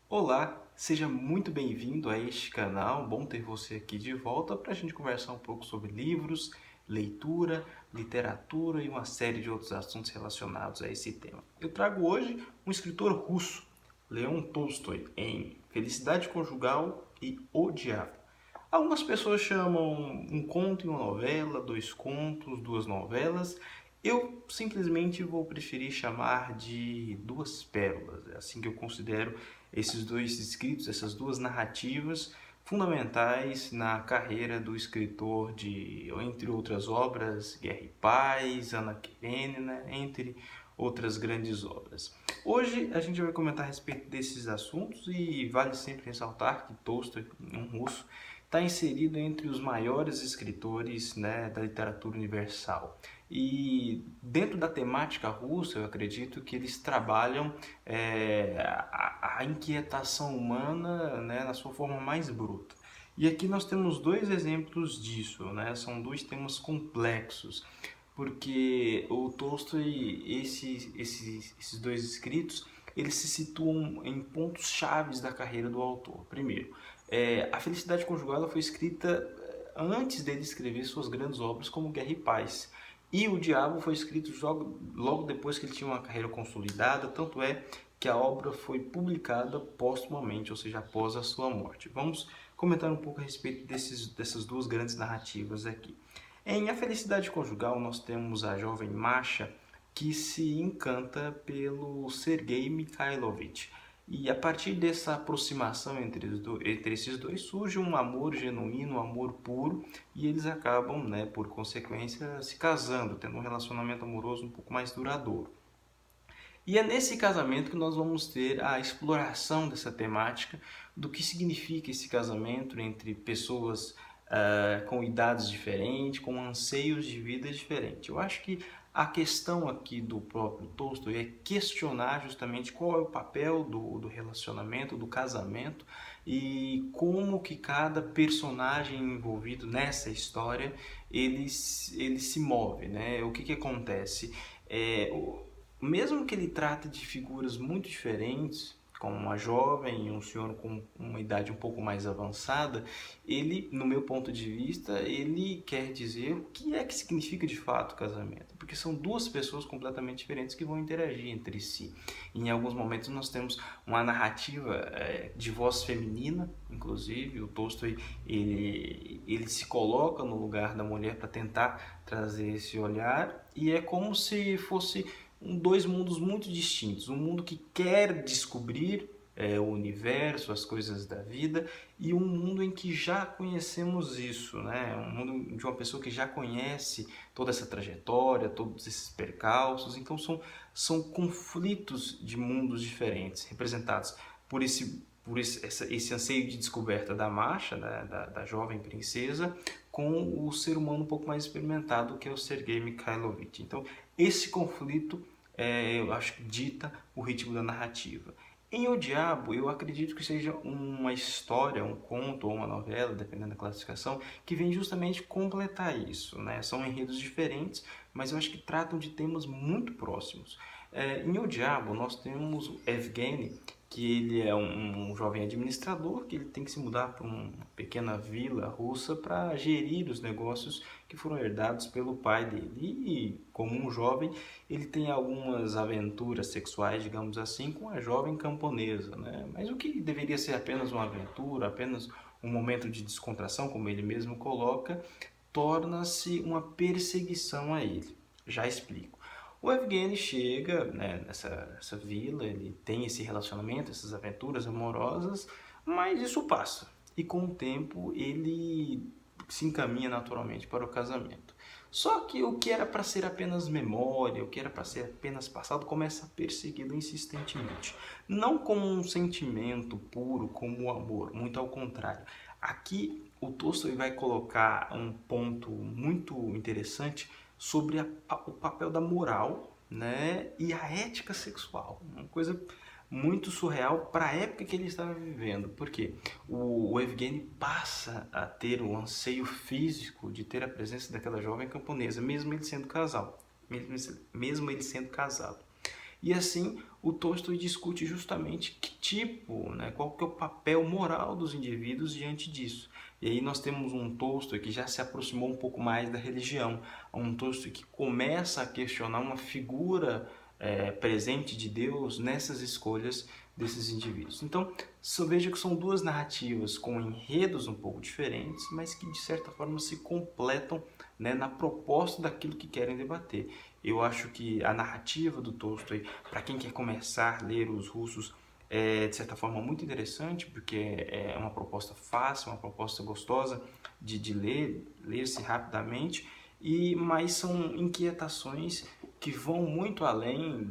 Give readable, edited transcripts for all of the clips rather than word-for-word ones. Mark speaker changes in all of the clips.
Speaker 1: Olá, seja muito bem-vindo a este canal. Bom ter você aqui de volta para a gente conversar um pouco sobre livros, leitura, literatura e uma série de outros assuntos relacionados a esse tema. Eu trago hoje um escritor russo, Leon Tolstói, em Felicidade Conjugal e O Diabo. Algumas pessoas chamam um conto e uma novela, dois contos, duas novelas. Eu simplesmente vou preferir chamar de duas pérolas. É assim que eu considero esses dois escritos, essas duas narrativas fundamentais na carreira do escritor de, entre outras obras, Guerra e Paz, Ana Karenina, entre outras grandes obras. Hoje a gente vai comentar a respeito desses assuntos e vale sempre ressaltar que Tolstói, um russo, está inserido entre os maiores escritores, né, da literatura universal. E dentro da temática russa, eu acredito que eles trabalham a inquietação humana, né, na sua forma mais bruta. E aqui nós temos dois exemplos disso, né? São dois temas complexos, porque o Tolstói, esses dois escritos, eles se situam em pontos chaves da carreira do autor. Primeiro, a Felicidade Conjugal ela foi escrita antes dele escrever suas grandes obras como Guerra e Paz. E O Diabo foi escrito logo depois que ele tinha uma carreira consolidada, tanto é que a obra foi publicada póstumamente, ou seja, após a sua morte. Vamos comentar um pouco a respeito dessas duas grandes narrativas aqui. Em A Felicidade Conjugal, nós temos a jovem Masha que se encanta pelo Sergei Mikhailovich. E a partir dessa aproximação entre esses dois surge um amor genuíno, um amor puro, e eles acabam, né, por consequência, se casando, tendo um relacionamento amoroso um pouco mais duradouro. E é nesse casamento que nós vamos ter a exploração dessa temática, do que significa esse casamento entre pessoas com idades diferentes, com anseios de vida diferentes. Eu acho que a questão aqui do próprio Tolstói é questionar justamente qual é o papel do relacionamento, do casamento e como que cada personagem envolvido nessa história ele se move, né? O que que acontece? É, Mesmo que ele trate de figuras muito diferentes, como uma jovem e um senhor com uma idade um pouco mais avançada, ele, no meu ponto de vista, ele quer dizer o que é que significa de fato casamento, porque são duas pessoas completamente diferentes que vão interagir entre si. Em alguns momentos nós temos uma narrativa de voz feminina, inclusive o Tolstói ele se coloca no lugar da mulher para tentar trazer esse olhar, e é como se fosse dois mundos muito distintos. Um mundo que quer descobrir o universo, as coisas da vida, e um mundo em que já conhecemos isso, né? Um mundo de uma pessoa que já conhece toda essa trajetória, todos esses percalços. Então são conflitos de mundos diferentes, representados por esse anseio de descoberta da Masha, da jovem princesa, com o ser humano um pouco mais experimentado, que é o Sergei Mikhailovich. Então, esse conflito, eu acho que dita o ritmo da narrativa. Em O Diabo, eu acredito que seja uma história, um conto ou uma novela, dependendo da classificação, que vem justamente completar isso, né? São enredos diferentes, mas eu acho que tratam de temas muito próximos. Em O Diabo, nós temos o Evgeny, que ele é um jovem administrador, que ele tem que se mudar para uma pequena vila russa para gerir os negócios que foram herdados pelo pai dele. E, como um jovem, ele tem algumas aventuras sexuais, digamos assim, com a jovem camponesa, né? Mas o que deveria ser apenas uma aventura, apenas um momento de descontração, como ele mesmo coloca, torna-se uma perseguição a ele. Já explico. O Evgeny chega, né, nessa vila, ele tem esse relacionamento, essas aventuras amorosas, mas isso passa. E com o tempo ele se encaminha naturalmente para o casamento. Só que o que era para ser apenas memória, o que era para ser apenas passado, começa a persegui-lo insistentemente. Não como um sentimento puro, como o amor, muito ao contrário. Aqui o Tolstói vai colocar um ponto muito interessante sobre o papel da moral, né, e a ética sexual. Uma coisa muito surreal para a época que ele estava vivendo, porque o Evgeny passa a ter o anseio físico de ter a presença daquela jovem camponesa, mesmo ele sendo casado. Mesmo ele sendo casado. E assim, o Tolstói discute justamente que tipo, né, qual que é o papel moral dos indivíduos diante disso. E aí nós temos um Tolstói que já se aproximou um pouco mais da religião, um Tolstói que começa a questionar uma figura presente de Deus nessas escolhas desses indivíduos. Então, só veja que são duas narrativas com enredos um pouco diferentes, mas que de certa forma se completam, né, na proposta daquilo que querem debater. Eu acho que a narrativa do Tolstói, para quem quer começar a ler os russos, é de certa forma muito interessante, porque é uma proposta fácil, uma proposta gostosa de ler-se rapidamente, mas são inquietações que vão muito além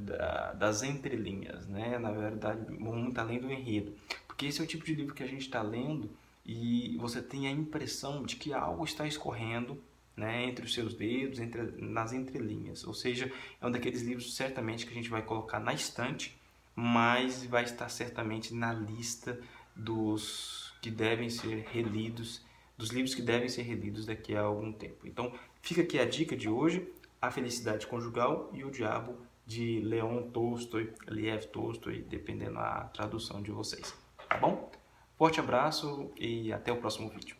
Speaker 1: das entrelinhas, né? Na verdade, vão muito além do enredo. Porque esse é o tipo de livro que a gente está lendo e você tem a impressão de que algo está escorrendo, né, entre os seus dedos, nas entrelinhas. Ou seja, é um daqueles livros certamente que a gente vai colocar na estante, mas vai estar certamente na lista dos que devem ser relidos, dos livros que devem ser relidos daqui a algum tempo. Então, fica aqui a dica de hoje: A Felicidade Conjugal e o Diabo, de Leon Tolstói, Lev Tolstói, dependendo da tradução de vocês. Tá bom? Forte abraço e até o próximo vídeo.